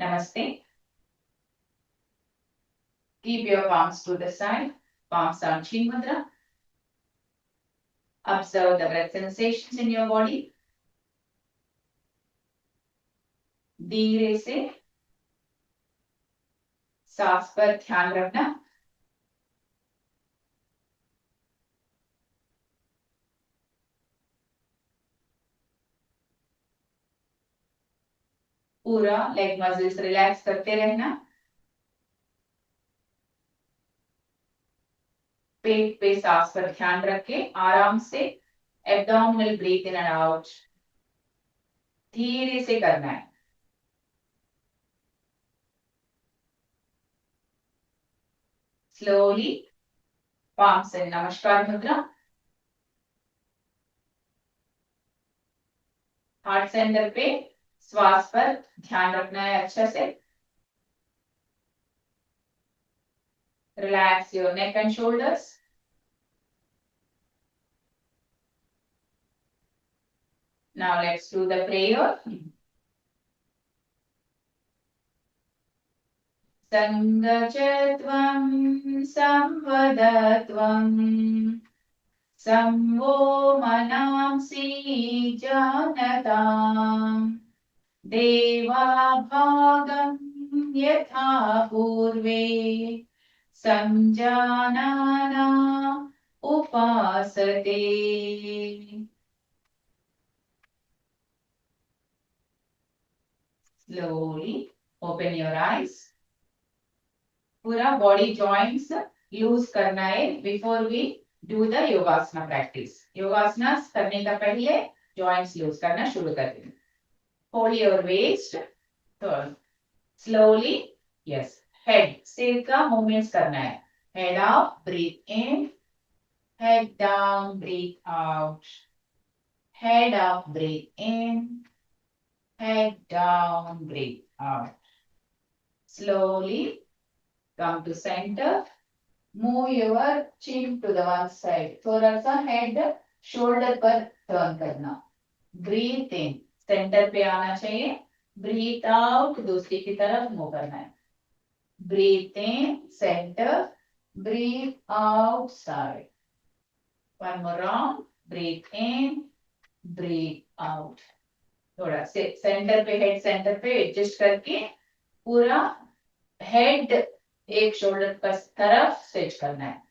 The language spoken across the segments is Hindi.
Namaste. Keep your palms to the side, palms on chin mudra. Observe the breath sensations in your body. धीरे से सांस पर ध्यान रखना. पूरा लेग मसल्स रिलैक्स करते रहना. पेट पे सांस पर ध्यान रखे आराम से abdominal breathe in and out धीरे से करना है. स्लोली palm से नमस्कार मुद्रा. हार्ट सेंटर पे श्वास पर ध्यान रखना है अच्छा से. Relax your neck and shoulders. Now let's do the prayer. Sangajatvam samvadatvam samvo manamsi janatam deva bhagam yatha purve samjanana upasate. Slowly open your eyes. पूरा बॉडी जॉइंट्स लूज करना है before we do the yogasana practice. योगासना करने का पहले जॉइंट्स लूज करना शुरू कर दें. Hold your waist. Slowly yes head सिर का मूवमेंट्स करना है. Head up breathe in, head down breathe out, head up breathe in, head down breathe out. Slowly come to center. Move your chin to the one side. थोड़ा सा head shoulder पर turn करना. Breathe in. Center पे आना चाहिए. Breathe out. दूसरी की तरफ move करना है. Breathe in. Center. Breathe out. Side. One more round. Breathe in. Breathe out. थोड़ा से center पे head center पे adjust करके पूरा head एक शोल्डर पर तरफ स्ट्रेच करना है.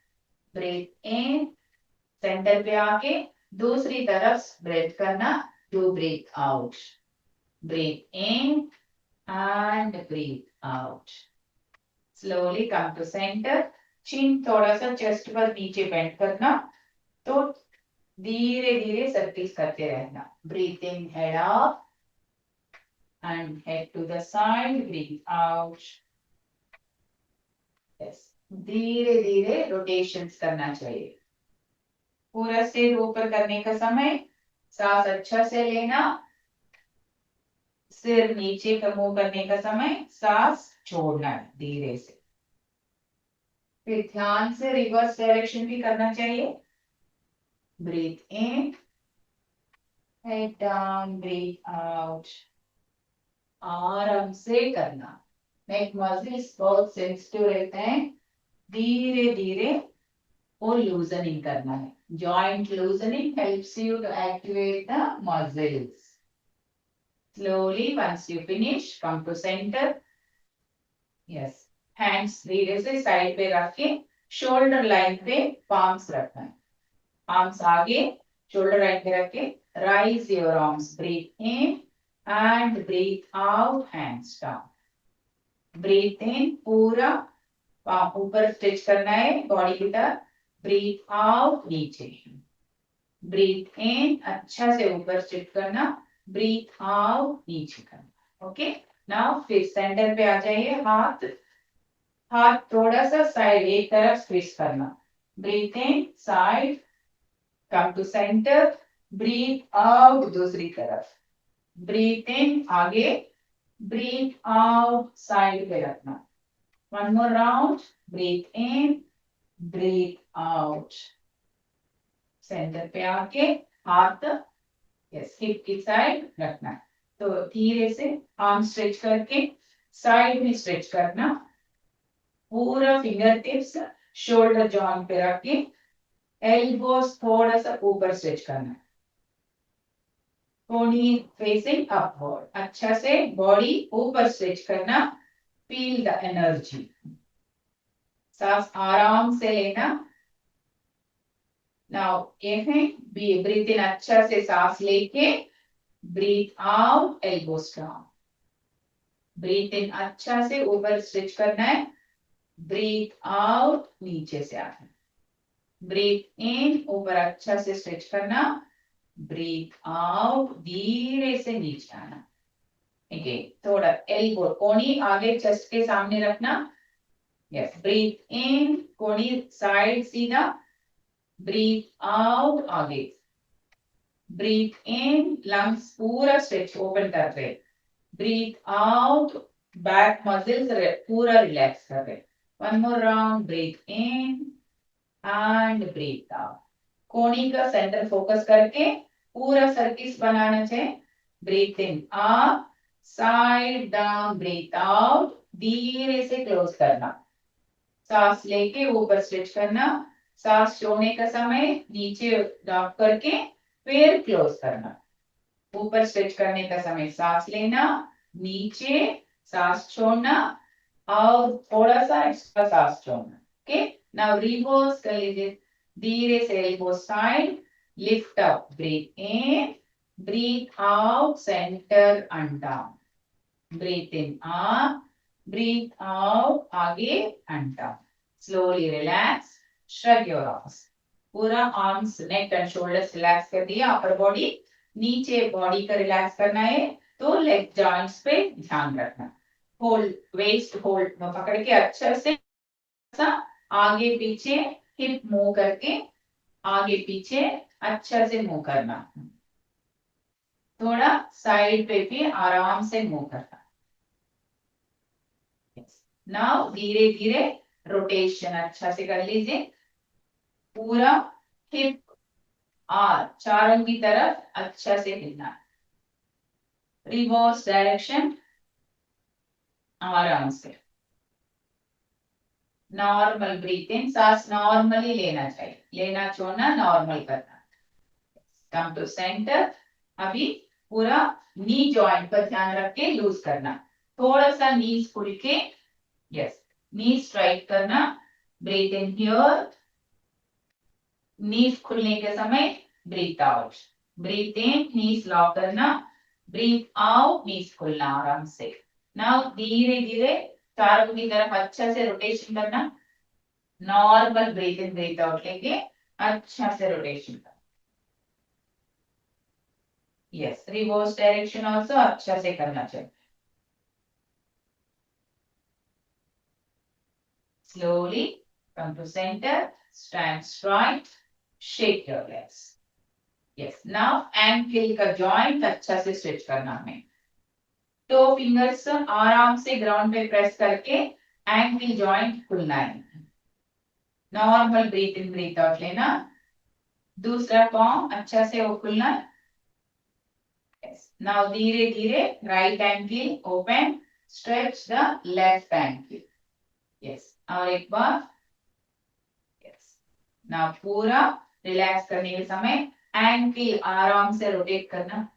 ब्रेथ इन, सेंटर पे आके दूसरी तरफ ब्रेथ करना. Do breathe out. Breathe in and breathe out. Slowly come to centre. Chin थोड़ा सा चेस्ट पर नीचे बेंड करना. तो धीरे धीरे सर्किल्स करते रहना. Breathe in, head up and head to the side. Breathe out. धीरे धीरे रोटेशंस करना चाहिए. पूरा सिर ऊपर करने का समय सांस अच्छा से लेना. सिर नीचे का मुंह करने का समय सांस छोड़ना है धीरे से. फिर ध्यान से रिवर्स डायरेक्शन भी करना चाहिए. Breathe in, head down, breathe out. आराम से करना. नेक मसल्स बहुत सेंसिटिव रहते हैं. धीरे धीरे वो लूजनिंग करना है. Joint loosening helps you to activate the muscles. Slowly once you finish come to center. Yes, hands धीरे से साइड पे रख के शोल्डर लाइन पे palms रखना है. आर्म्स आगे शोल्डर लाइन पे रख के raise your arms. Breathe in and breathe out. Hands down. Breathe in पूरा ऊपर स्ट्रेच करना है बॉडी की तरफ. ब्रीथ आउट नीचे. ब्रीथ इन अच्छा से ऊपर स्ट्रेच करना. ब्रीथ आउट नीचे करना. ओके. नाउ फिर सेंटर पे आ जाइए. हाथ हाथ थोड़ा सा साइड एक तरफ स्विच करना. Breathe in side, come to centre. Breathe out दूसरी तरफ. ब्रीथ इन आगे, ब्रीथ आउट साइड पे रखना. One more round. Breathe in, breathe out. Centre पे आके हाथ यस हिप की साइड रखना. तो धीरे से आर्म स्ट्रेच करके साइड में स्ट्रेच करना, पूरा फिंगर टिप्स शोल्डर जॉइंट पे रख के एल्बोस थोड़ा सा ऊपर स्ट्रेच करना, बॉडी फेसिंग अपवर्ड, अच्छा से बॉडी ऊपर स्ट्रेच करना, फील द एनर्जी, सांस आराम से लेना। नाउ ये है ब्रीथ इन, अच्छा से सांस लेके breathe out, elbows down, breathe in अच्छा से ऊपर स्ट्रेच करना है, ब्रीथ आउट नीचे से आना, ब्रीथ इन ऊपर अच्छा से स्ट्रेच करना, ब्रीथ आउट धीरे से नीचे आना। ठीक, थोड़ा एल्बो कोनी आगे चेस्ट के सामने रखना, यस, ब्रीथ इन कोनी साइड सीधा, ब्रीथ आउट आगे, ब्रीथ इन लंग्स पूरा स्ट्रेच ओपन कर रहे, ब्रीथ आउट बैक मसल्स पूरा रिलैक्स कर रहे। One more round, breathe in and breathe out, कोनी का सेंटर फोकस करके पूरा सर्किस बनाना चाहिए, breathe in up, side down, breathe out, धीरे से क्लोज करना, सांस लेके ऊपर स्ट्रेच करना, सांस छोड़ने का समय नीचे ड्रॉप करके फिर क्लोज करना, ऊपर स्ट्रेच करने का समय सांस लेना, नीचे सांस छोड़ना और थोड़ा सा एक्स्ट्रा सांस छोड़ना। ओके, नाउ रिवर्स कर लीजिए, धीरे से elbow side, lift up, breathe in, breathe out, centre and down, breathe in up, breathe out, आगे and down, slowly relax, shrug your arms, पूरा arms neck and shoulders relax कर दिया, अपर बॉडी, नीचे बॉडी का रिलैक्स करना है तो लेग जॉइंट्स पे ध्यान रखना, होल्ड वेस्ट होल्ड पकड़ के अच्छा से आगे पीछे हिप मूव करके आगे पीछे अच्छा से मूव करना, थोड़ा साइड पे भी आराम से मूव करना। नाउ धीरे धीरे रोटेशन अच्छा से कर लीजिए, पूरा हिप और चारों की तरफ अच्छा से हिलना, रिवर्स डायरेक्शन, आराम से नॉर्मल ब्रीथ इन, सांस नॉर्मली लेना चाहिए, लेना छोड़ना नॉर्मल करना, कम टू सेंटर, अभी पूरा नी जॉइंट पर ध्यान रख के लूज करना, थोड़ा सा नीज खुल के, यस, नी स्ट्राइक करना, ब्रीथ इन हियर, नीज खुलने के समय ब्रीथ आउट, ब्रीथ इन नीज लॉक करना, ब्रीथ आउट नीज खुलना आराम से। नाउ धीरे धीरे चारों की तरफ अच्छा से रोटेशन करना, normal breath in breathe out लेके अच्छा से रोटेशन करना, यस, रिवर्स डायरेक्शन ऑल्सो अच्छा से करना चाहिए, slowly come to center, stand straight, shake your legs, yes, now ankle का joint अच्छा से स्ट्रेच करना है, टो फिंगर्स आराम से ग्राउंड पे प्रेस करके एंकल जॉइंट खुलना है, normal breath in breathe out लेना, दूसरा पाँव अच्छा से वो खुलना, नाउ धीरे धीरे right ankle open, stretch the left ankle, yes, और एक बार, यस, नाउ पूरा रिलैक्स करने के समय एंकल आराम से रोटेट करना,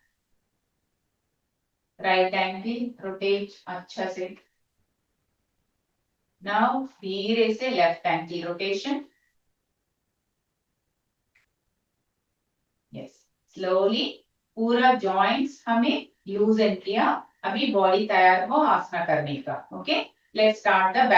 राइट एंकल रोटेट अच्छा से, नाउ धीरे से left ankle rotation, yes, slowly पूरा जॉइंट्स हमें लूजन किया, अभी बॉडी तैयार हो आसना करने का। Okay, let's start the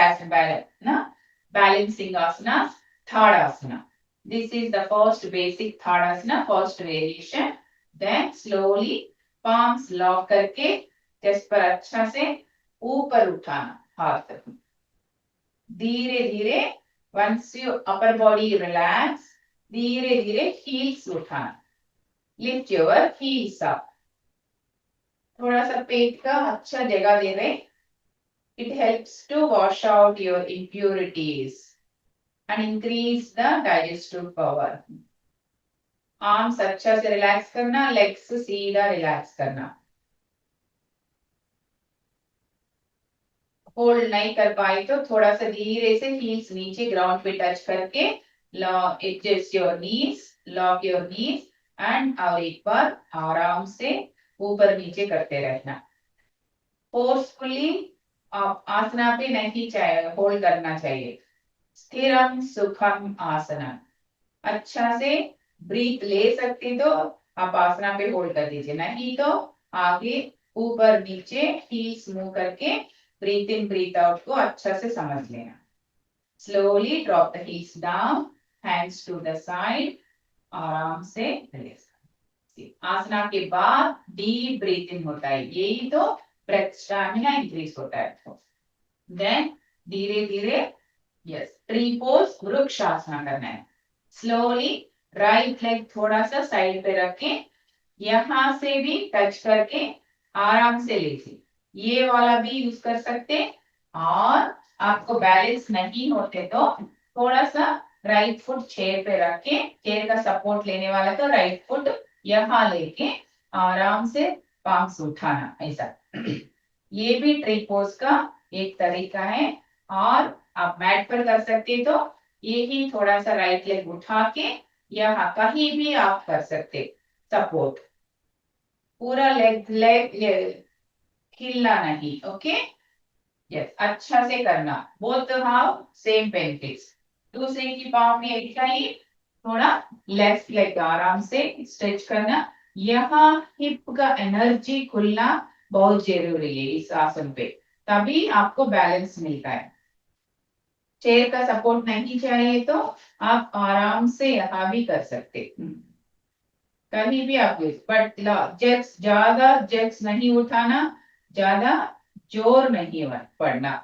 balancing asana, third asana, this is the first basic third asana, first variation, then slowly palms lock करके चेस्ट पर अच्छा से ऊपर उठाना हाथ, धीरे धीरे once you upper body relax, धीरे धीरे हील्स उठाना, लिफ्ट योर हील्स अप, थोड़ा सा पेट का अच्छा जगह दे रहे, it helps to wash out your impurities and increase the digestive power, arms अच्छा से रिलैक्स करना, लेग्स सीधा रिलैक्स करना, होल्ड नहीं कर पाई तो थोड़ा सा धीरे से हील्स नीचे ग्राउंड पे टच करके adjust your knees, lock your knees and और एक बार आराम से ऊपर नीचे करते रहना। फोर्सफुली आप आसना पे नहीं चाहिए होल्ड करना चाहिए। स्थिरम सुखम आसना, अच्छा से ब्रीथ ले सकते तो आप आसना पे होल्ड कर दीजिए, नहीं तो आगे ऊपर नीचे हील्स मूव करके ब्रीथ इन ब्रीथ आउट को अच्छा से समझ लेना। Slowly drop the heels down, hands to the side, आराम से रिलैक्स। आसना के बाद डीप ब्रीथ इन होता है, यही तो ब्रेथ स्टैमिना इंक्रीज होता है। देन धीरे धीरे यस ट्री पोज वृक्षासना करना है। स्लोली राइट लेग थोड़ा सा साइड पे रख के यहां से भी टच करके आराम से लीजिए, ये वाला भी यूज कर सकते। और आपको बैलेंस नहीं होते तो थोड़ा सा राइट फुट चेयर पे रख के, चेयर का सपोर्ट लेने वाला तो राइट फुट यहाँ लेके आराम से पाम्स उठाना, ऐसा ये भी ट्री पोज का एक तरीका है। और आप मैट पर कर सकते तो ये ही थोड़ा सा राइट लेग उठा के यहाँ कहीं भी आप कर सकते सपोर्ट, पूरा लेग लेग हिलना नहीं। ओके यस अच्छा से करना, बोथ हाउ सेम बेनिफिट्स। दूसरे की पाँव भी ऐसा ही थोड़ा लेफ्ट लेग आराम से स्ट्रेच करना, यहाँ हिप का एनर्जी खुलना बहुत जरूरी है इस आसन पे, तभी आपको बैलेंस मिलता है। चेयर का सपोर्ट नहीं चाहिए तो आप आराम से यहाँ भी कर सकते, कहीं भी आप बट जेक्स ज्यादा जेक्स नहीं उठाना, ज्यादा जोर नहीं पड़ना,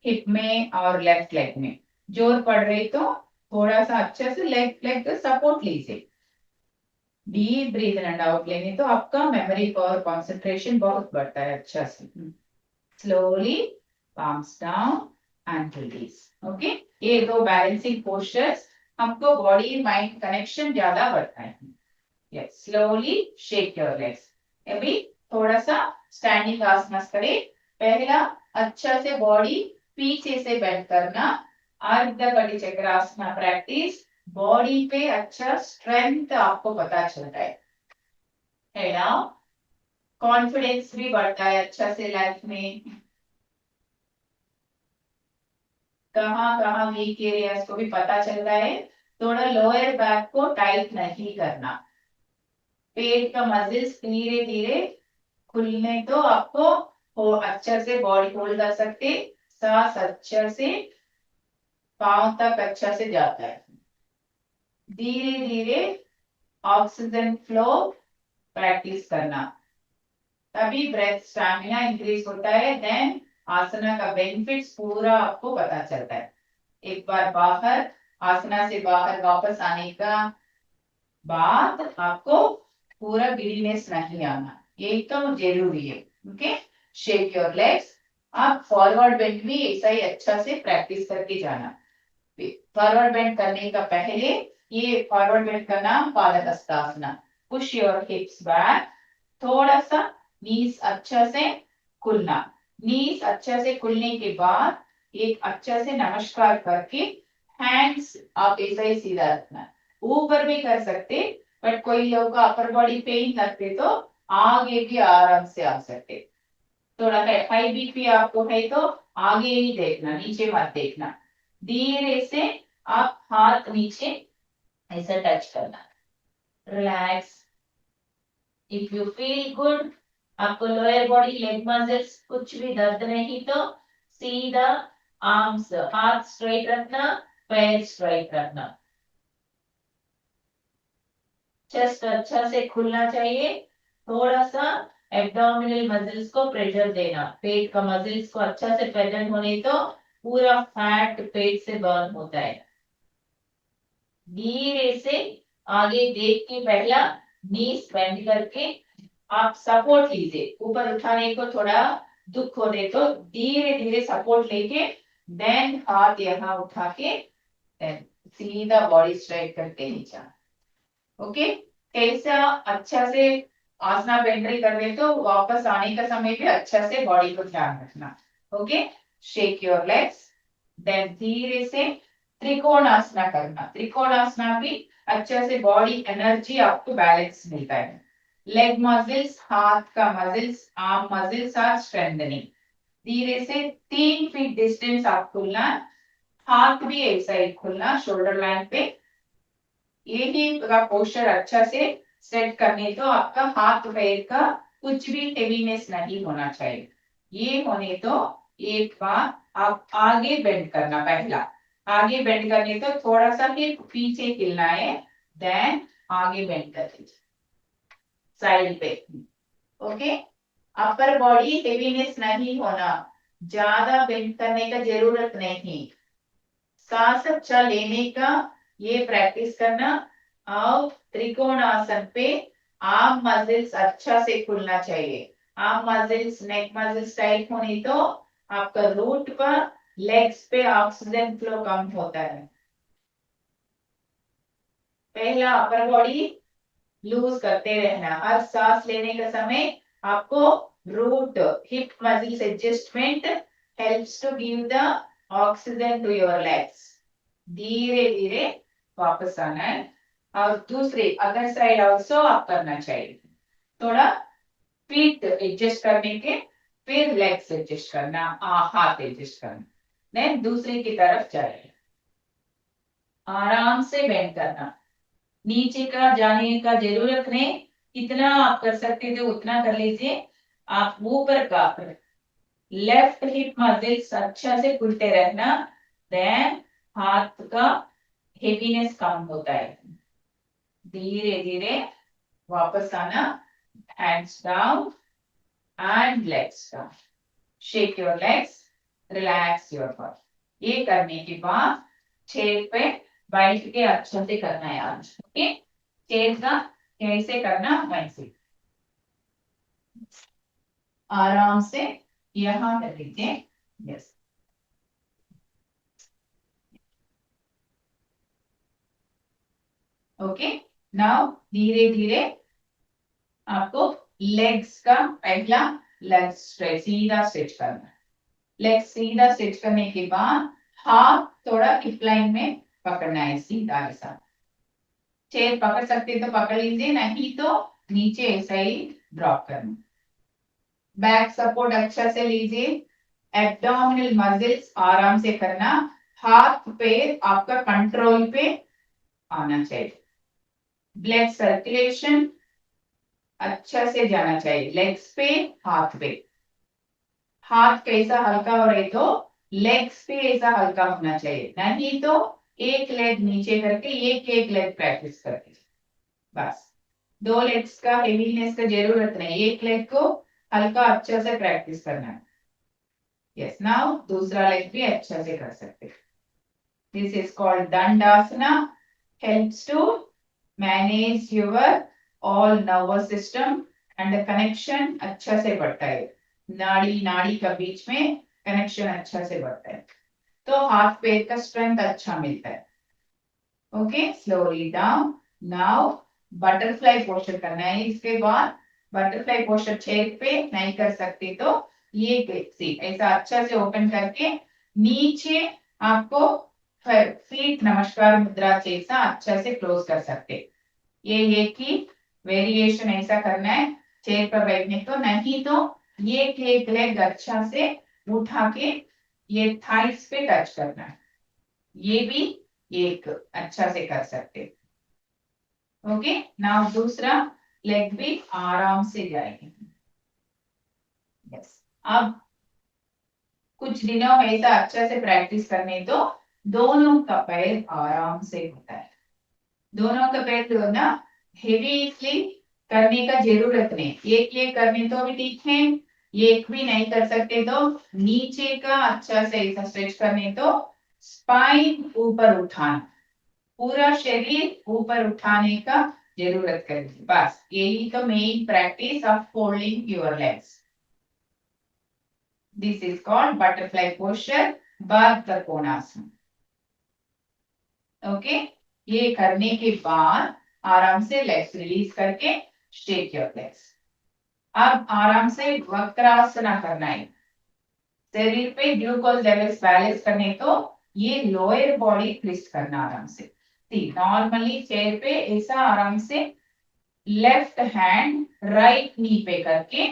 हिप में और लेफ्ट लेग में जोर पड़ रही तो थोड़ा सा अच्छे से लेग लेग का सपोर्ट लीजिए। Deep breath in and out लेने तो आपका मेमोरी पावर कंसंट्रेशन बहुत बढ़ता है अच्छा से। Slowly palms down and release। Okay ये दो बैलेंसिंग पोस्चर्स हमको बॉडी माइंड कनेक्शन ज्यादा बढ़ता है। Yes slowly shake your legs, अभी थोड़ा सा स्टैंडिंग आसना करें। पहला अच्छा से बॉडी पीछे से बेंड करना, अर्ध कटी चक्रासना प्रैक्टिस, बॉडी पे अच्छा स्ट्रेंथ आपको पता चलता है ना, कॉन्फिडेंस भी बढ़ता है अच्छा से लाइफ में। कहाँ कहाँ वीक एरियाज को भी पता चलता है। थोड़ा लोअर बैक को टाइट नहीं करना, पेट का मसल्स धीरे धीरे खुलने तो आपको हो अच्छा से बॉडी होल्ड कर सकते, सांस अच्छा से पांव तक अच्छा से जाता है। धीरे धीरे ऑक्सीजन फ्लो प्रैक्टिस करना, तभी ब्रेथ स्टैमिना इंक्रीज होता है। देन आसना का बेनिफिट्स पूरा आपको पता चलता है। एक बार बाहर आसना से बाहर वापस आने का बाद आपको पूरा गिडीनेस नहीं आना, ये तो जरूरी है। ओके शेक योर लेग्स, आप फॉरवर्ड बेंड भी ऐसा ही अच्छा से प्रैक्टिस करके जाना। फॉरवर्ड बेंड करने का पहले ये फॉरवर्ड बेंड का नाम पालक हस्तासना। पुश योर हिप्स बैक, थोड़ा सा नीज अच्छा से खुलना, नीज अच्छा से खुलने के बाद एक अच्छा से नमस्कार करके हैंड्स आप ऐसा ही सीधा रखना, ऊपर भी कर सकते बट कोई लोग का अपर बॉडी पेन लगते तो आगे भी आराम से आ सकते। थोड़ा हाई बीपी आपको है तो आगे ही देखना, नीचे मत देखना। धीरे से आप हाथ नीचे ऐसा टच करना, relax. If you feel good, आपको लोअर बॉडी लेग मसल्स कुछ भी दर्द नहीं तो सीधा आर्म्स हाथ स्ट्रेट रखना, पैर स्ट्रेट रखना, चेस्ट अच्छा से खुलना चाहिए। थोड़ा सा एब्डोमिनल मसल्स को प्रेशर देना, पेट का मसल्स को अच्छा से प्रेजेंट होने तो पूरा फैट पेट से बर्न होता है। धीरे से आगे देख के पहला नीज बेंड करके आप सपोर्ट लीजिए, ऊपर उठाने को थोड़ा दुख होने तो धीरे धीरे सपोर्ट लेके देन हाथ यहाँ उठा के देन सीधा बॉडी स्ट्रेट करके नीचे। ओके कैसा अच्छा से आसना बेंड्री कर दे तो वापस आने का समय भी अच्छा से बॉडी को ध्यान रखना। Okay shake your legs. Then धीरे से त्रिकोणासना करना। त्रिकोणासना भी अच्छा से बॉडी एनर्जी आपको बैलेंस मिलता है। लेग मसल्स, हाथ का muscles, arm muscles are strengthening. धीरे से 3 फीट डिस्टेंस आप खुलना, हाथ भी ऐसा ही खुलना शोल्डर लाइन पे। यही का पोस्चर अच्छा से सेट करने तो आपका हाथ पैर का कुछ भी हेवीनेस नहीं होना चाहिए। ये होने तो एक बार आप आगे बेंड करना। पहला आगे बेंड करने तो थोड़ा सा ही पीछे हिलना है, देन आगे बेंड कर दीजिए साइड पे। ओके, अपर बॉडी हेवीनेस नहीं होना, ज्यादा बेंड करने का जरूरत नहीं। सांस अच्छा लेने का ये प्रैक्टिस करना। और त्रिकोणासन पे आर्म मसल्स अच्छा से खुलना चाहिए। आर्म मसल्स, नेक मसल्स टाइट होने तो आपका रूट पर, लेग्स पे ऑक्सीजन फ्लो कम होता है। पहला अपर बॉडी लूज करते रहना। हर सांस लेने के समय आपको root hip muscles adjustment helps to give the oxygen to your legs. धीरे धीरे वापस आना है। और दूसरे अदर साइड ऑल्सो आप करना चाहिए। थोड़ा फीट एडजस्ट करने के, फिर लेग्स एडजस्ट करना, हाथ एडजस्ट करना, देन दूसरे की तरफ जाए। आराम से बेंड करना, नीचे का जाने का जरूरत नहीं। कितना आप कर सकते थे उतना कर लीजिए। आप ऊपर का लेफ्ट हिप मसल्स अच्छा से खुलते रहना, देन हाथ का हेवीनेस कम होता है। धीरे धीरे वापस आना, hands down and legs down. Shake your legs, relax your body. ये करने के बाद चेयर पे बैठ के अच्छे से करना है आज। ओके, चेयर का कैसे करना वैसे आराम से यहाँ कर लीजिए। Yes, okay. नाउ धीरे धीरे आपको लेग्स का पहला लेग स्ट्रेच, सीधा स्ट्रेच करना। लेग सीधा स्ट्रेच करने के बाद हाथ थोड़ा हिप लाइन में पकड़ना है, सीधा ऐसा। चेयर पकड़ सकते तो पकड़ लीजिए, नहीं तो नीचे ऐसा ही ड्रॉप करना। बैक सपोर्ट अच्छा से लीजिए। एब्डोमिनल मसल्स आराम से करना। हाथ पैर आपका कंट्रोल पे आना चाहिए। ब्लड सर्कुलेशन अच्छा से जाना चाहिए लेग्स पे, हाथ पे। हाथ कैसा हल्का हो रहे तो लेग्स पे ऐसा हल्का होना चाहिए, नहीं तो एक लेग नीचे करके एक एक लेग प्रैक्टिस करके बस। 2 लेग्स का हेवीनेस का जरूरत नहीं, एक लेग को हल्का अच्छा से प्रैक्टिस करना है। यस, नाउ दूसरा लेग भी अच्छा से कर सकते हैं। This is called Dandasana, helps to manage your all nervous system and the connection अच्छा से बढ़ता है। नाड़ी नाड़ी का बीच में कनेक्शन अच्छा से बढ़ता है, तो हाथ पैर का स्ट्रेंथ अच्छा मिलता है। Okay, slowly down. Now butterfly posture करना है। इसके बाद बटरफ्लाई पोस्चर चेयर पे नहीं कर सकते तो ये सी ऐसा अच्छा से ओपन करके नीचे आपको फीट नमस्कार मुद्रा जैसा अच्छा से क्लोज कर सकते। ये एक ही वेरिएशन ऐसा करना है चेयर पर बैठने को, नहीं तो ये एक लेग अच्छा से उठा के ये थाइस पे टच करना है। ये भी एक अच्छा से कर सकते। ओके, नाउ दूसरा लेग भी आराम से जाएगी। यस, अब कुछ दिनों में ऐसा अच्छा से प्रैक्टिस करने तो दोनों का पैर आराम से होता है। दोनों का पैर तो ना हेवीली करने का जरूरत नहीं, एक एक करने तो भी ठीक है, एक भी नहीं कर सकते तो नीचे का अच्छा से ऐसा स्ट्रेच करने तो स्पाइन ऊपर उठाना, पूरा शरीर ऊपर उठाने का जरूरत करेगी बस। यही तो main practice of folding your legs. This is called butterfly posture, Baddha Konasana. Okay, ये करने के बाद आराम से लेग्स रिलीज करके स्ट्रेट योर लेग्स। अब आराम से वक्रासना करना है। शरीर पे ग्लूकोज लेवल्स बैलेंस करने तो ये लोअर बॉडी ट्विस्ट करना आराम से। नॉर्मली चेयर पे ऐसा आराम से लेफ्ट हैंड राइट नी पे करके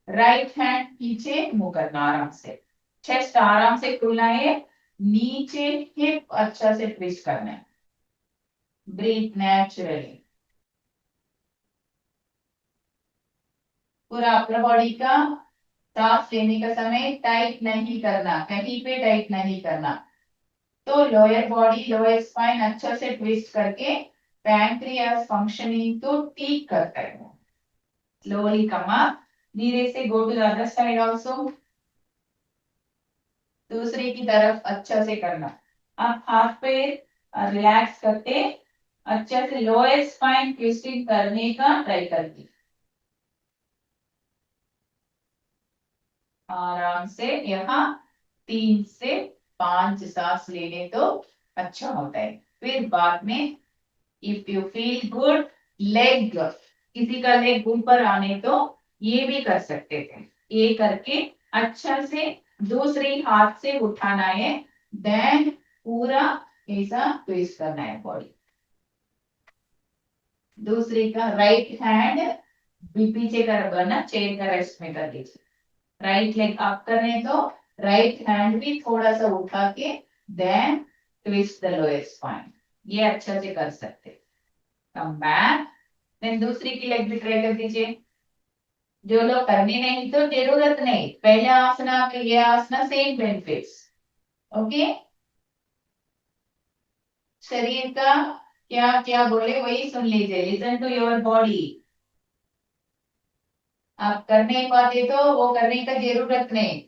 राइट हैंड पीछे मुंह करना आराम से। चेस्ट आराम से खुलना है, नीचे हिप अच्छा से ट्विस्ट करना है। Breathe naturally. पूरा अपर बॉडी का सांस लेने का समय टाइट नहीं करना, कहीं पे टाइट नहीं करना। तो लोअर बॉडी लोअर स्पाइन अच्छा से ट्विस्ट करके पैंक्रियास फंक्शनिंग तो ठीक करता है। स्लोली कम अप, धीरे से go to the other side also. दूसरे की तरफ अच्छा से करना। आप हाथ पैर रिलैक्स करते अच्छा से लोअर स्पाइन ट्विस्टिंग करने का ट्राई करती। आराम से यहाँ 3 से 5 सांस लेने तो अच्छा होता है। फिर बाद में if you feel good, leg किसी का लेग ऊपर आने तो ये भी कर सकते थे। ये करके अच्छा से दूसरी हाथ से उठाना है, देन पूरा ऐसा ट्विस्ट करना है बॉडी। दूसरी का राइट हैंड भी पीछे कर करना, चेयर का रेस्ट में कर दीजिए। राइट लेग अप करने तो राइट हैंड भी थोड़ा सा उठा के then twist the lower spine. ये अच्छा से कर सकते। कम बैक, देन दूसरी की लेग भी ट्राई कर दीजिए। जो लोग करने नहीं तो जरूरत नहीं, पहले आसना के ये आसना सेम बेनिफिट्स। ओके, शरीर का क्या क्या बोले वही सुन लीजिए, लिसन टू योर बॉडी। आप कर नहीं पाते तो वो करने का जरूरत नहीं।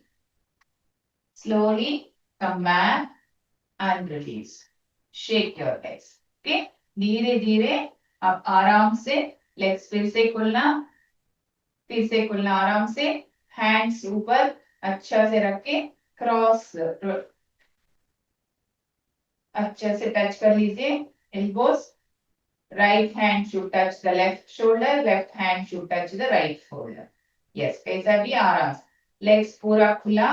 Slowly come back and release, shake your legs. Okay, धीरे धीरे आप आराम से लेग्स फिर से खुलना आराम से। हैंड्स ऊपर अच्छा से रख के क्रॉस अच्छे से टच कर लीजिए elbows. Right hand should touch the left shoulder, left hand should touch the right shoulder. Yes, कैसा भी आराम से। लेग्स पूरा खुला,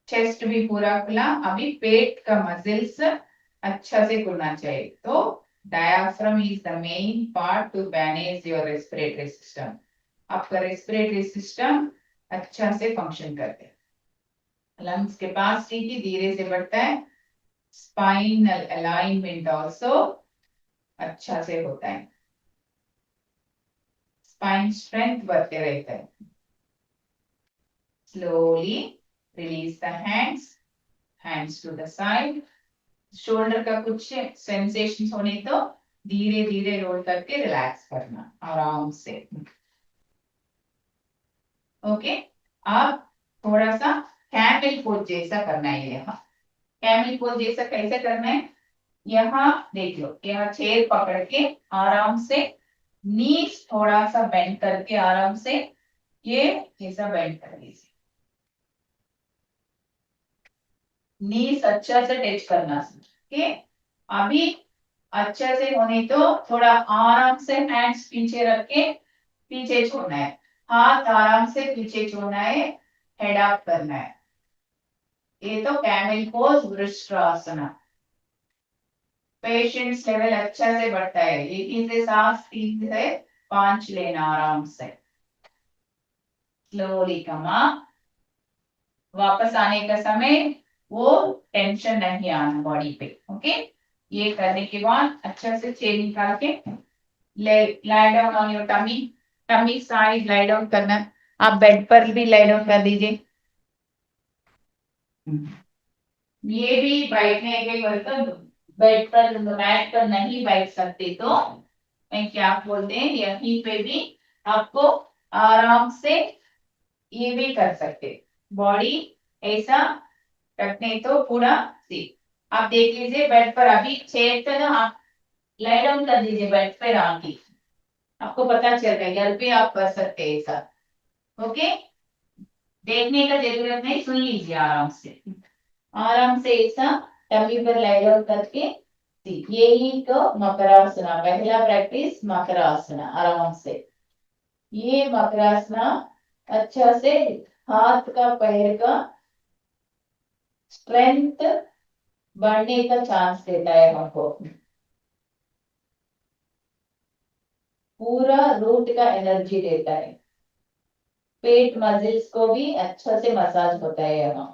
चेस्ट भी पूरा खुला। अभी पेट का मसल्स अच्छा से खुलना चाहिए। तो diaphragm is the main part two manage your respiratory system. आपका रेस्पिरेटरी सिस्टम अच्छा से फंक्शन करते हैं। लंग्स के पास ही धीरे से बढ़ता है। स्पाइनल अलाइनमेंट ऑल्सो अच्छा से होता है। स्पाइन स्ट्रेंथ बढ़ते रहता है। Slowly release the hands, hands to the side. Shoulder का कुछ सेंसेशन होने तो धीरे धीरे रोल करके रिलैक्स करना आराम से। ओके, आप थोड़ा सा कैमल पोज जैसा करना है। यहाँ कैमल पोज जैसा कैसे करना है, यहाँ देख लो, यहाँ चेयर पकड़ के आराम से नीज थोड़ा सा बेंड करके आराम से ये ऐसा बेंड कर लीजिए। नीज अच्छा से टच करना। ओके, अभी अच्छा से होने तो थोड़ा आराम से हैंड्स पीछे रख के पीछे छोड़ना है। हाथ आराम से पीछे छोड़ना है, हेड अप करना है। ये तो कैमल पोज वृष्ट्रासना। पेशेंस लेवल अच्छा से बढ़ता है, लेकिन से सांस 3 से 5 लेना आराम से। Slowly come up. वापस आने का समय वो टेंशन नहीं आना बॉडी पे। ओके, ये करने के बाद अच्छा से चेयर निकाल के lie down on your tummy. Tummy side lie down करना। आप बेड पर भी लाई डाउन कर दीजिए। ये भी बैठने के बर्तन बेड पर मैट पर नहीं बैठ सकते तो मैं क्या बोलते हैं, यहीं पे भी आपको आराम से ये भी कर सकते। बॉडी ऐसा रखने तो पूरा सी। आप देख लीजिए बेड पर अभी चेयर पे ना आप लाई डाउन कर दीजिए बेड पे आके, आपको पता चल रहा है घर पे आप कर सकते हैं ऐसा। ओके, देखने का जरूरत नहीं, सुन लीजिए आराम से। आराम से ऐसा टमी पर लाई डाउन करके यही तो मकरासना, पहला प्रैक्टिस मकरासना। आराम से ये मकरासना अच्छा से हाथ का पैर का स्ट्रेंथ बढ़ने का चांस देता है हमको। पूरा रूट का एनर्जी देता है। पेट मसल्स को भी अच्छा से मसाज होता है यहाँ।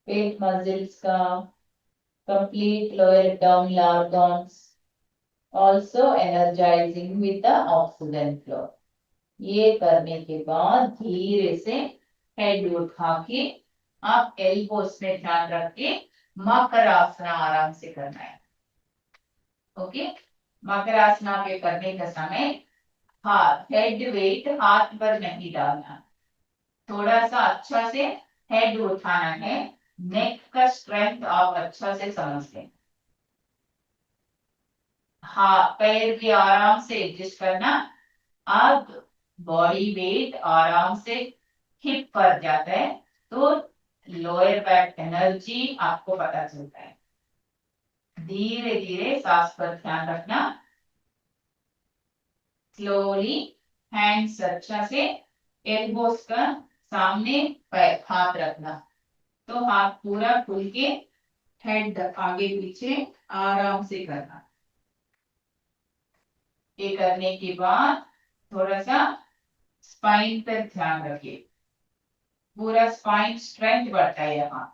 पेट मसल्स का complete lower abdominal organs also energizing with the oxygen flow। ये करने के बाद धीरे से हेड उठा के आप एल्बोस में ध्यान रख के मकर आसना आराम से करना है। ओके, मकर आसना पे करने का समय हाथ हेड वेट हाथ पर नहीं डालना, थोड़ा सा अच्छा से हेड उठाना है। नेक का स्ट्रेंथ आप अच्छा से समझ लें। हाँ, पैर भी आराम से एडजस्ट करना। अब बॉडी वेट आराम से हिप पर जाता है तो लोअर बैक एनर्जी आपको पता चलता है। धीरे धीरे सांस पर ध्यान रखना। स्लोली हैंड्स अच्छा से एल्बोस का सामने हाथ रखना, तो हाथ पूरा खुल के हेड आगे पीछे आराम से करना। ये करने के बाद थोड़ा सा स्पाइन पर ध्यान रखिए। पूरा स्पाइन स्ट्रेंथ बढ़ता है यहाँ।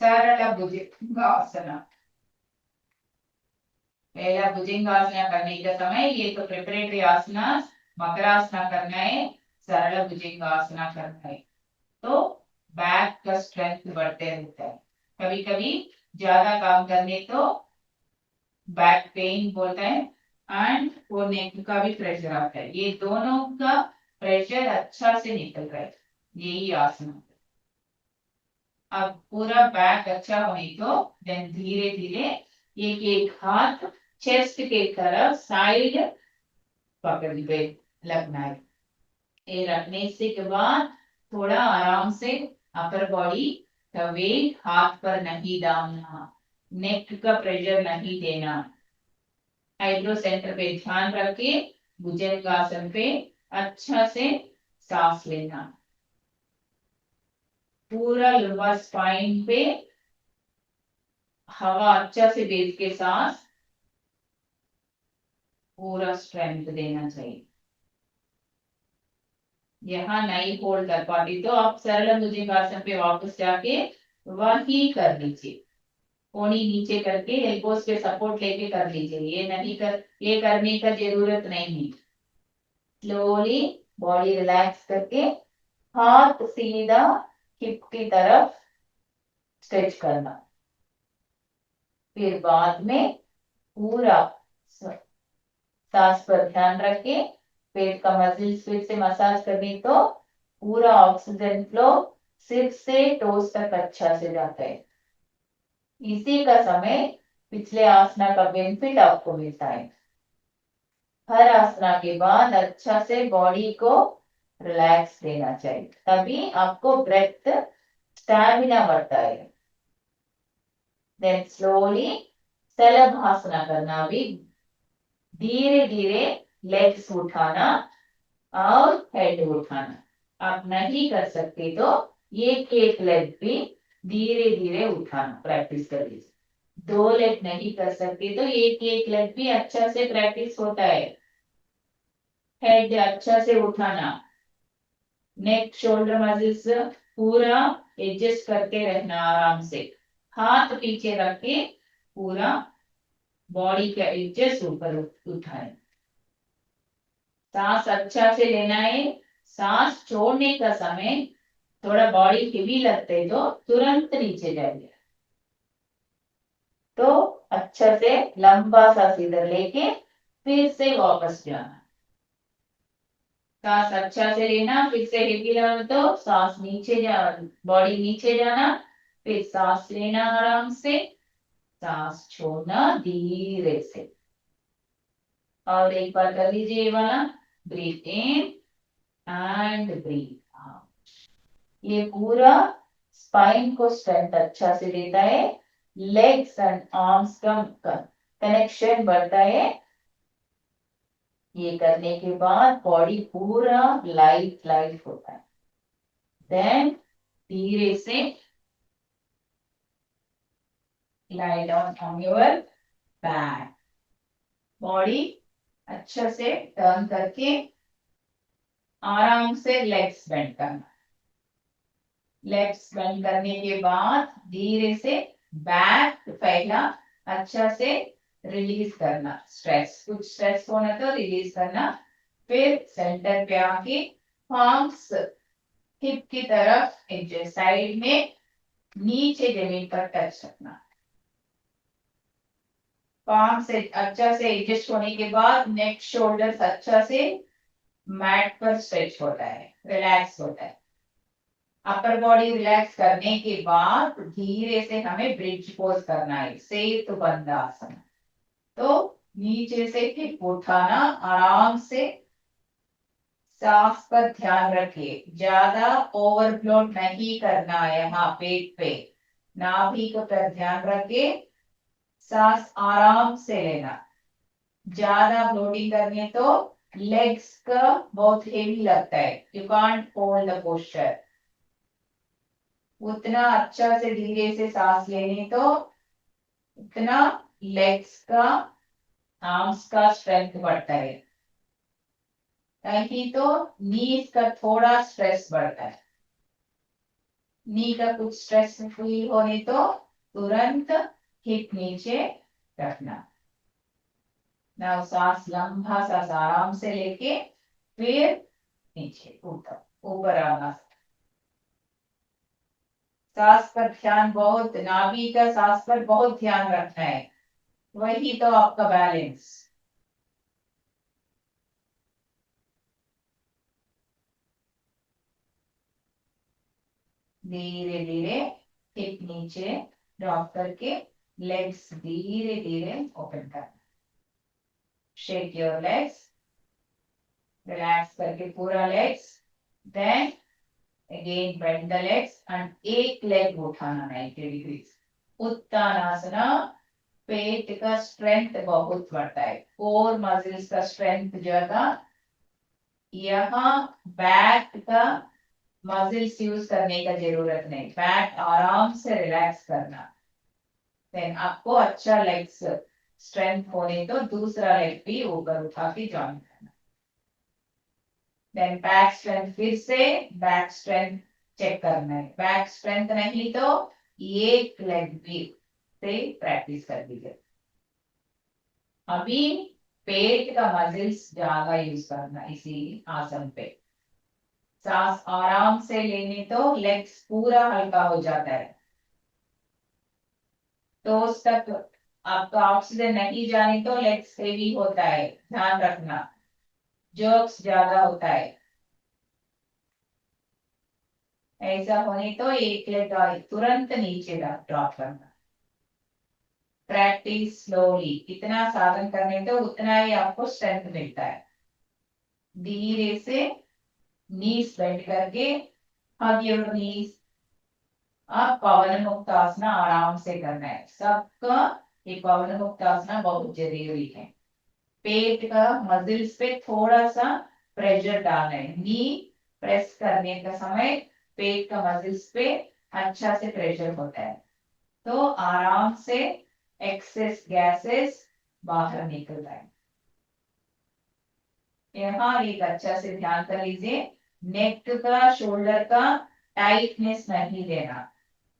सरल भुजंगासना। पहला भुजंगासना करने का समय ये तो प्रिपरेटरी आसना, मकरासना करना है, सरल भुजंगासना करना है, तो बैक का स्ट्रेंथ बढ़ते रहता है। कभी कभी ज्यादा काम करने तो बैक पेन बोलता है एंड वो नेक का भी प्रेशर आता है। ये दोनों का प्रेशर अच्छा से निकल रहा है, यही आसन। अब पूरा बैक अच्छा होने तो देन धीरे धीरे एक एक हाथ चेस्ट के तरफ साइड पकड़ पे लगना है। ये रखने से के बाद थोड़ा आराम से अपर बॉडी का वेट हाथ पर नहीं डालना, नेक का प्रेशर नहीं देना। आईब्रो सेंटर पे ध्यान रखे, भुजंगासन पे अच्छा से सांस लेना। पूरा लोअर स्पाइन पे हवा अच्छा से भेज के सांस पूरा स्ट्रेंथ देना चाहिए। यहाँ नहीं होल्ड कर पाती तो आप सरल भुजंगासन पे वापस जाके वही कर लीजिए। कोनी नीचे करके एल्बोस पे सपोर्ट लेके कर लीजिए। ये करने का जरूरत नहीं है। स्लोली बॉडी रिलैक्स करके हाथ सीधा हिप की तरफ स्ट्रेच करना। फिर बाद में पूरा सांस पर ध्यान रखे, पेट का मसल्स फिर से मसाज करनी तो पूरा ऑक्सीजन फ्लो सिर से टोस तक अच्छा से जाता है। इसी का समय पिछले आसना का बेनिफिट आपको मिलता है। हर आसना के बाद अच्छा से बॉडी को रिलैक्स देना चाहिए, तभी आपको ब्रेथ स्टैमिना बढ़ता है। देन स्लोली शलभासना करना भी। धीरे धीरे लेग्स उठाना और हेड उठाना। आप नहीं कर सकते तो एक एक लेग भी धीरे धीरे उठाना प्रैक्टिस कर लीजिए। दो लेग नहीं कर सकते तो एक एक लेग भी अच्छा से प्रैक्टिस होता है। हेड अच्छा से उठाना, नेक शोल्डर मसल्स पूरा एडजस्ट करते रहना आराम से। हाथ पीछे रख के पूरा बॉडी का एडजस्ट ऊपर उठाए। सांस अच्छा से लेना है। सांस छोड़ने का समय थोड़ा बॉडी हेवी लगते तो तुरंत नीचे जाइए, तो अच्छा से लंबा सा सीधा लेके फिर से वापस जाना। सांस अच्छा से लेना, फिर से हेवी लगा तो सांस नीचे जा, बॉडी नीचे जाना, फिर सांस लेना आराम से, सांस छोड़ना धीरे से। और एक बार कर लीजिए ये वाला, breathe in and breathe out. ये पूरा स्पाइन को स्ट्रेंथ अच्छा से देता है। लेग्स एंड आर्म्स का कनेक्शन बढ़ता है। ये करने के बाद बॉडी पूरा लाइट लाइट होता है। देन धीरे से lie down on your back। Body अच्छा से टर्न करके आराम से लेग्स बेंड करना। लेग्स बेंड करने के बाद धीरे से बैक पहला अच्छा से रिलीज करना। स्ट्रेस कुछ स्ट्रेस होना तो रिलीज करना। फिर सेंटर पे आके पाम्स हिप की तरफ साइड में नीचे जमीन पर टच रखना। पाम से अच्छा से एडजस्ट होने के बाद नेक शोल्डर अच्छा से मैट पर स्ट्रेच होता है, रिलैक्स होता है। अपर बॉडी रिलैक्स करने के बाद धीरे से हमें ब्रिज पोज करना है, सेतु बंधासन। तो नीचे से हिप उठाना आराम से। सांस पर ध्यान रखिए, ज्यादा ओवरफ्लो नहीं करना है यहाँ पेट पे। नाभि को पर ध्यान रखिए, सांस आराम से लेना। ज्यादा फ्लोटिंग करनी तो लेग्स का बहुत हेवी लगता है, you can't hold the posture. उतना अच्छा से धीरे से सांस लेनी तो उतना लेग्स का आर्म्स का स्ट्रेंथ बढ़ता है। नहीं तो नीज का थोड़ा स्ट्रेस बढ़ता है। नी का कुछ स्ट्रेस फील होने तो तुरंत हिप नीचे रखना। ना सांस लंबा सा आराम से लेके फिर नीचे ऊपर ऊपर आना। सांस पर ध्यान बहुत, नाभि का सांस पर बहुत ध्यान रखना है, वही तो आपका बैलेंस। धीरे धीरे हिप नीचे ड्रॉप करके लेग्स धीरे धीरे ओपन करना। शेक योर लेग्स, रिलैक्स करके पूरा legs. Then again bend the legs and एक लेग उठाना 90 डिग्रीज। उत्तानासना पेट का स्ट्रेंथ बहुत बढ़ता है, कोर मसल्स का स्ट्रेंथ ज्यादा। यहाँ बैक का मसल्स यूज करने का जरूरत नहीं, बैक आराम से रिलैक्स करना। देन आपको अच्छा लेग्स स्ट्रेंथ होने तो दूसरा लेग भी ऊपर उठा के ज्वाइन करना। देन बैक स्ट्रेंथ, फिर से बैक स्ट्रेंथ चेक करना है। बैक स्ट्रेंथ नहीं तो एक लेग भी से प्रैक्टिस कर दीजिए। अभी पेट का मसल्स ज्यादा यूज करना इसी आसन पे। सांस आराम से लेने तो लेग्स पूरा हल्का हो जाता है। तो उस तक आपका ऑक्सीजन नहीं जाने तो लेग्स हेवी होता है, ध्यान रखना। जर्क्स ज्यादा होता है। ऐसा होने तो एक लेग तुरंत नीचे ड्रॉप करना। प्रैक्टिस स्लोली, इतना साधन करने तो उतना ही आपको स्ट्रेंथ मिलता है। धीरे से नीज बेंड करके हग योर नीज। आप पवन मुक्त आसना आराम से करना है सबका। ये पवन मुक्त आसना बहुत जरूरी है। पेट का मसल्स पे थोड़ा सा प्रेशर डालना है। नी प्रेस करने का समय पेट का मसल्स पे अच्छा से प्रेशर होता है, तो आराम से एक्सेस गैसेस बाहर निकल जाए। यहाँ एक अच्छा से ध्यान कर लीजिए, नेक का शोल्डर का टाइटनेस नहीं देना।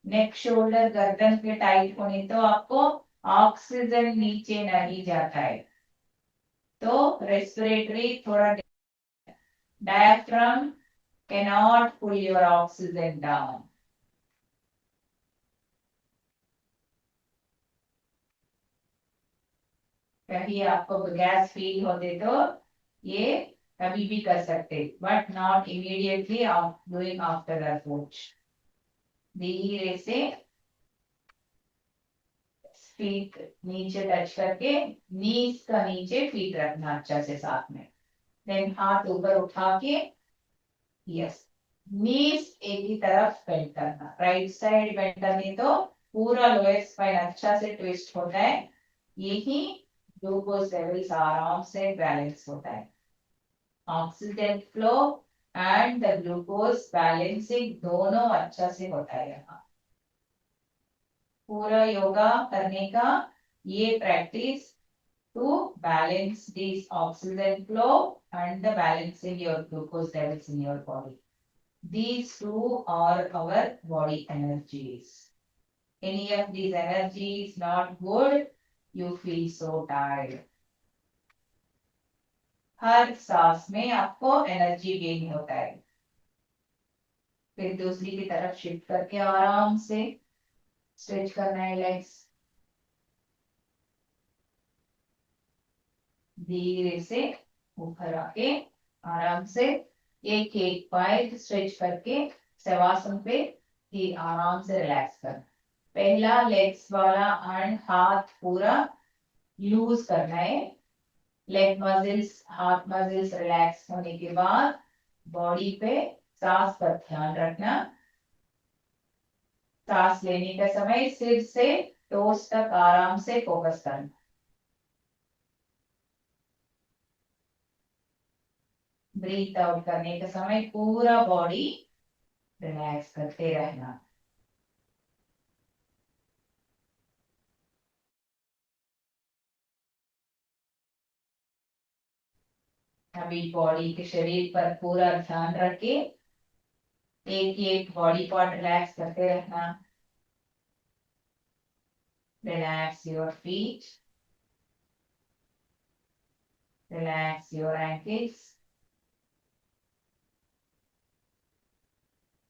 नेक शोल्डर गर्दन के टाइट होने तो आपको ऑक्सीजन नीचे नहीं जाता है, तो रेस्पिरेटरी थोड़ा diaphragm cannot pull your oxygen down। कहीं आपको गैस फील होते तो ये कभी भी कर सकते, but not immediately doing after approach. धीरे से फीट नीचे टच करके नीज का नीचे फीट रखना अच्छा से साथ में। देन हाथ ऊपर उठा के यस, नीज एक ही तरफ बेंड करना। राइट साइड बेंड करनी तो पूरा लोअर स्पाइन अच्छा से ट्विस्ट होता है। यही ग्लूकोज लेवल्स आराम से बैलेंस होता है। Oxygen flow and the glucose balancing दोनों अच्छा से होता है यहाँ। पूरा योगा करने का ये practice to balance this oxygen flow and the balancing your glucose levels in your body. These two are our body energies. Any of these energies not good, you feel so tired. हर सांस में आपको एनर्जी गेन होता है। फिर दूसरी की तरफ शिफ्ट करके आराम से स्ट्रेच करना है लेग्स। धीरे से ऊपर आके आराम से एक एक पाय स्ट्रेच करके शवासन पे ही आराम से रिलैक्स कर। पहला लेग्स वाला एंड हाथ पूरा लूज करना है। लेग मसल्स हाथ मसल्स रिलैक्स होने के बाद बॉडी पे सांस पर ध्यान रखना। सांस लेने का समय सिर से टोस तक आराम से फोकस करना। ब्रीथ आउट करने के समय पूरा बॉडी रिलैक्स करते रहना। अभी बॉडी के शरीर पर पूरा ध्यान रखे एक एक बॉडी पार्ट रिलैक्स करते रहना। Relax your feet, relax your ankles,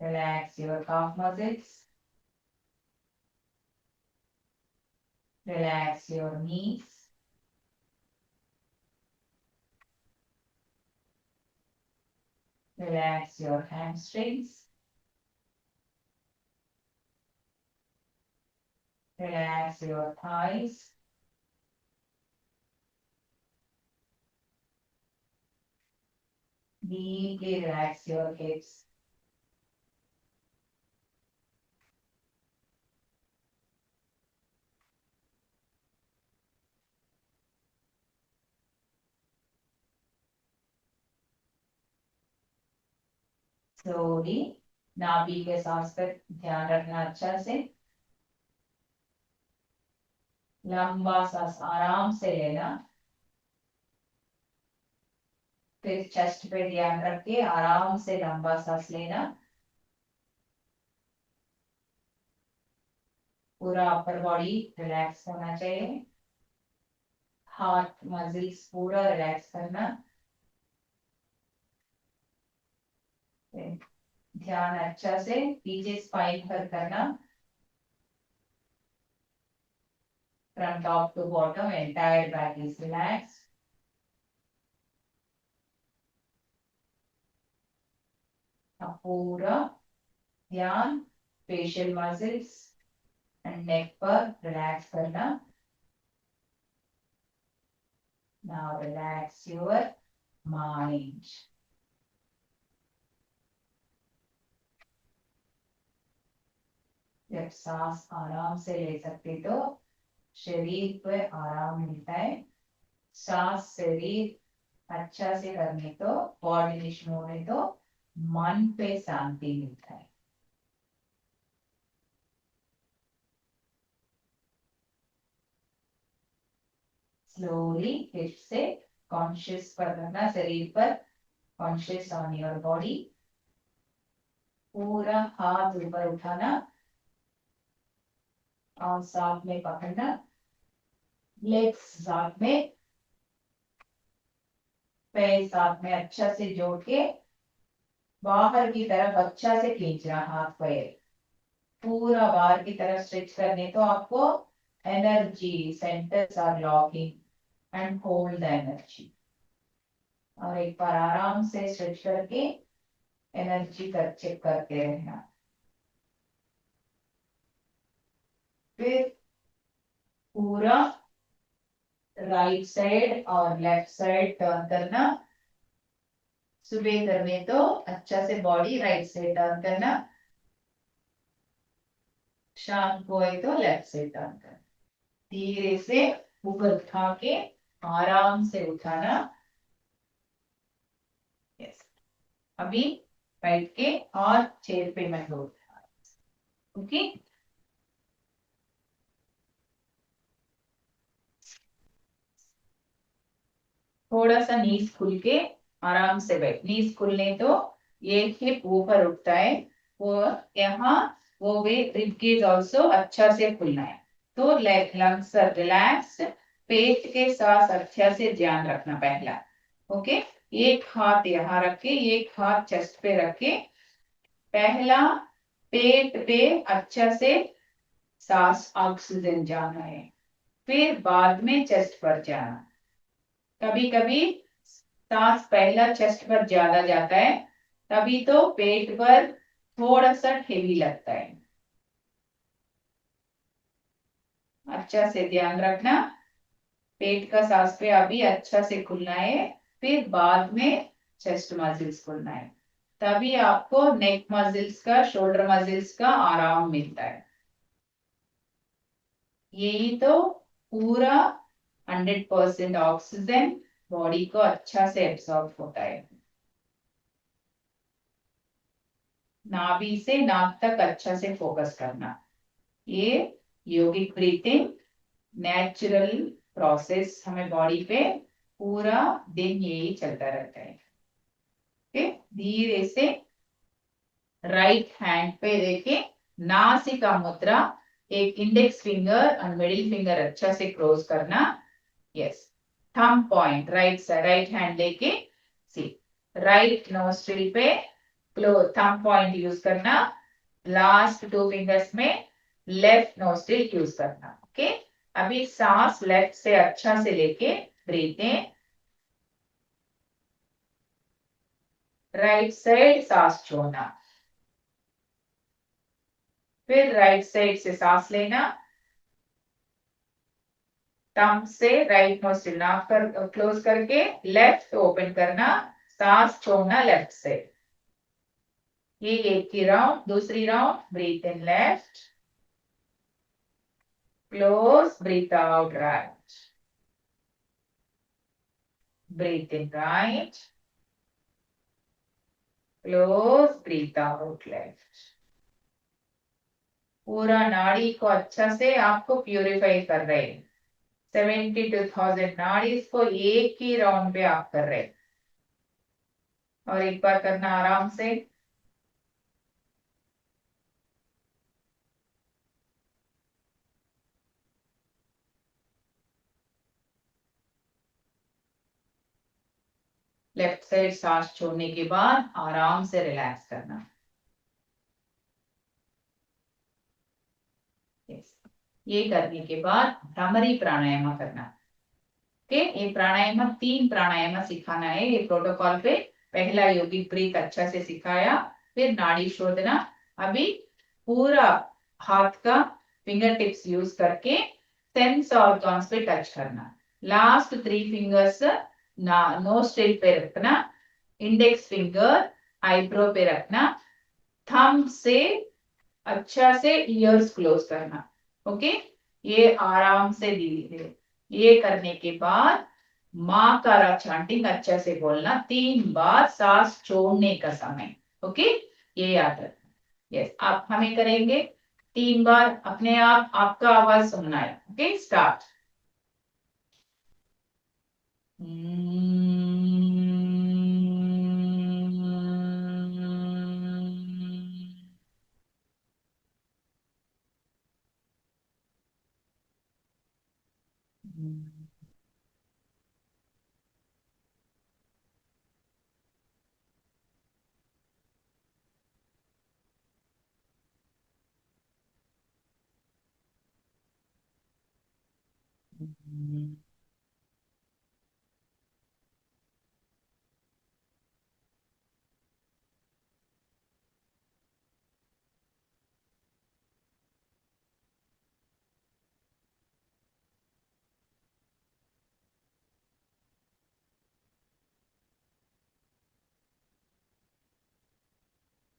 relax your calf muscles, relax your knees, relax your hamstrings, relax your thighs, deeply relax your hips, slowly नाभि के सांस पर ध्यान रखना अच्छा से। लंबा सांस आराम से लेना। फिर चेस्ट पे ध्यान रख के आराम से लंबा सांस लेना। पूरा अपर बॉडी रिलैक्स होना चाहिए। हार्ट मसल्स पूरा रिलैक्स करना। ध्यान अच्छा से पीछे स्पाइन पर करना। From top to bottom entire back is relax. पूरा ध्यान फेशियल मसल्स एंड नेक पर रिलैक्स करना। Now relax your mind. जब सांस आराम से ले सकते तो शरीर पर आराम मिलता है। सांस शरीर अच्छा से करने तो कोऑर्डिनेशन होने तो मन पे शांति मिलता है। स्लोली फिर से कॉन्शियस पर करना, शरीर पर कॉन्शियस ऑन योर बॉडी। पूरा हाथ ऊपर उठाना और साथ में पकड़ना। लेग्स साथ में, पैर साथ में अच्छा से जोड़ के बाहर की तरफ अच्छा से खींचना हाथ पैर। पूरा बाहर की तरफ स्ट्रेच करने तो आपको energy centres are locking and hold the energy. और एक बार आराम से स्ट्रेच करके एनर्जी कर चेक करते रहना। फिर पूरा राइट साइड और लेफ्ट साइड टर्न करना। सुबह करने तो अच्छा से बॉडी राइट साइड टर्न करना। शाम को है तो लेफ्ट साइड टर्न करना। धीरे से ऊपर उठा के आराम से उठाना। यस। अभी बैठ के और चेयर पे मत लो। ओके। थोड़ा सा नीज खुल के आराम से बैठ। नीज खुलने तो ये हिप ऊपर उठता है, वो यहाँ वो वे रिब केज ऑल्सो अच्छा से खुलना है। तो लंग्स रिलैक्स, पेट के साथ अच्छा से ध्यान रखना पहला। ओके। एक हाथ यहाँ रख के, एक हाथ चेस्ट पे रख के, पहला पेट पे अच्छा से सांस ऑक्सीजन जाना है, फिर बाद में चेस्ट पर जाना। कभी कभी सांस पहला चेस्ट पर ज्यादा जाता है, तभी तो पेट पर थोड़ा सा हेवी लगता है। अच्छा से ध्यान रखना, पेट का सांस पे अभी अच्छा से खुलना है, फिर बाद में चेस्ट मसल्स खुलना है, तभी आपको नेक मसल्स का, शोल्डर मसल्स का आराम मिलता है। यही तो पूरा 100% ऑक्सीजन बॉडी को अच्छा से एब्सॉर्ब होता है। नाभि से नाक तक अच्छा से फोकस करना। ये योगिक ब्रीथिंग नेचुरल प्रोसेस हमें बॉडी पे पूरा दिन यही चलता रहता है। ओके। धीरे से राइट हैंड पे देके नासिका मुद्रा, एक इंडेक्स फिंगर और मिडिल फिंगर अच्छा से क्लोज करना। Yes. Thumb point right side, right hand लेके सी राइट नोस्ट्रिल पे क्लोज थंब पॉइंट यूज करना। लास्ट टू फिंगर्स में लेफ्ट नोस्ट्रिल यूज करना। ओके। अभी सांस लेफ्ट से अच्छा से लेके ब्रीथ इन, राइट साइड सांस छोड़ना, फिर राइट साइड से सांस लेना। थंब से राइट नोस्ट्रिल नाक कर क्लोज करके लेफ्ट ओपन करना, सांस छोड़ना लेफ्ट से। ये एक की राउंड। दूसरी round breathe in left, close, breathe out right, breathe in right, close, breathe out left. पूरा नाड़ी को अच्छा से आपको प्यूरिफाई कर रहे हैं। 72,000 नाड़ी को एक ही राउंड पे आप कर रहे हैं। और एक बार करना आराम से। लेफ्ट साइड सांस छोड़ने के बाद आराम से रिलैक्स करना। Yes. ये करने के बाद भ्रामरी प्राणायाम करना। ओके। ये प्राणायाम, 3 प्राणायाम सिखाना है ये प्रोटोकॉल पे। पहला योगिक ब्रीथ अच्छा से सिखाया, फिर नाड़ी शोधना। अभी पूरा हाथ का फिंगर टिप्स यूज करके सेंस ऑर्गन्स पे टच करना। लास्ट 3 फिंगर्स ना नोस्ट्रिल पे रखना, इंडेक्स फिंगर आईब्रो पे रखना, थंब से अच्छा से ईयर्स क्लोज करना। ओके। ये आराम से धीरे धीरे ये करने के बाद माँ का चैंटिंग अच्छा से बोलना 3 बार सांस छोड़ने का समय। ओके। ये याद रखना। यस, आप हमें करेंगे 3 बार, अपने आप आपका आवाज सुनना है। Okay, start.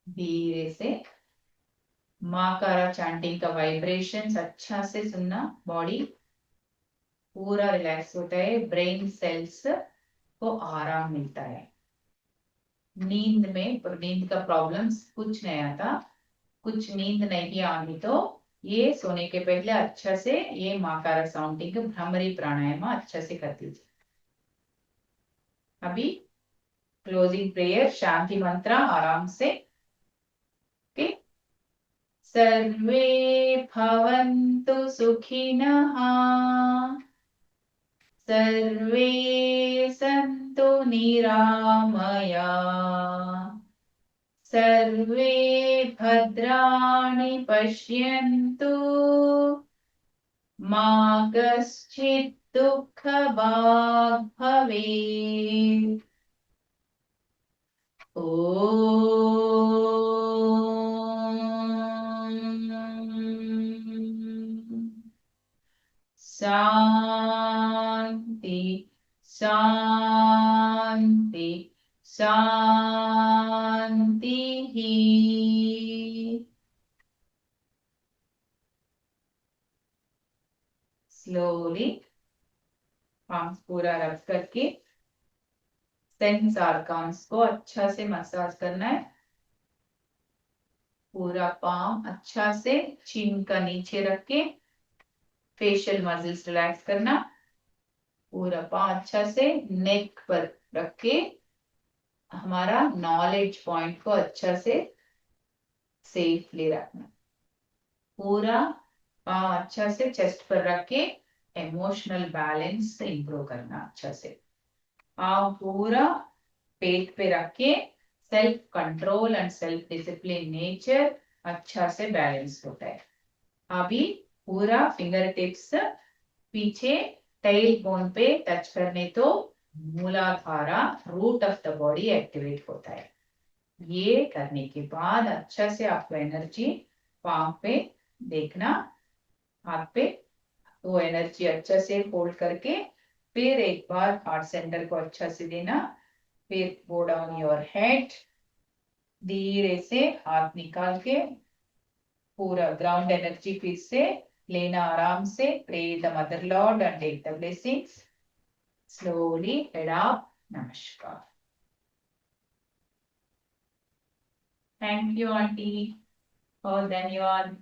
धीरे से माँ का चैंटिंग का वाइब्रेशंस अच्छा से सुनना बॉडी। पूरा रिलैक्स होता है, ब्रेन सेल्स को आराम मिलता है। नींद का प्रॉब्लम्स कुछ नहीं आता, कुछ नींद नहीं आनी तो ये सोने के पहले अच्छा से ये माकारा साउंडिंग भ्रामरी प्राणायाम अच्छा से कर दीजिए। अभी क्लोजिंग प्रेयर शांति मंत्र आराम से। ओके, सर्वे भवन्तु सुखिनः, सर्वे सन्तु निरामया, सर्वे भद्राणि पश्यन्तु, मा कश्चित् दुःखभाग् भवेत्। शांति शांति शांति ही। स्लोली पाम्स पूरा रब करके सेंस आर्गान्स को अच्छा से मसाज करना है। पूरा पाम अच्छा से चिन का नीचे रख के फेशियल मसल्स रिलैक्स करना। पूरा पाम अच्छा से नेक पर रख के हमारा नॉलेज पॉइंट को अच्छा से सेफली रखना। पूरा पाम अच्छा से चेस्ट पर रख के इमोशनल बैलेंस इंप्रूव करना अच्छा से। पाम पूरा पेट पे रख के self control and self discipline nature अच्छा से बैलेंस होता है। अभी पूरा फिंगर टिप्स पीछे टेल बोन पे टच करने तो Muladhara root of the body activate होता है। ये करने के बाद अच्छा से आपको एनर्जी पाम पे देखना, हाथ पे, वो एनर्जी अच्छा से होल्ड करके फिर एक बार हार्ट सेंटर को अच्छा से देना। फिर गो डाउन योर हेड, धीरे से हाथ निकाल के पूरा ग्राउंड एनर्जी फिर से लेना आराम से। Pray the mother lord and take the blessings. Slowly head up. नमस्कार। थैंक यू आंटी, और धन्यवाद।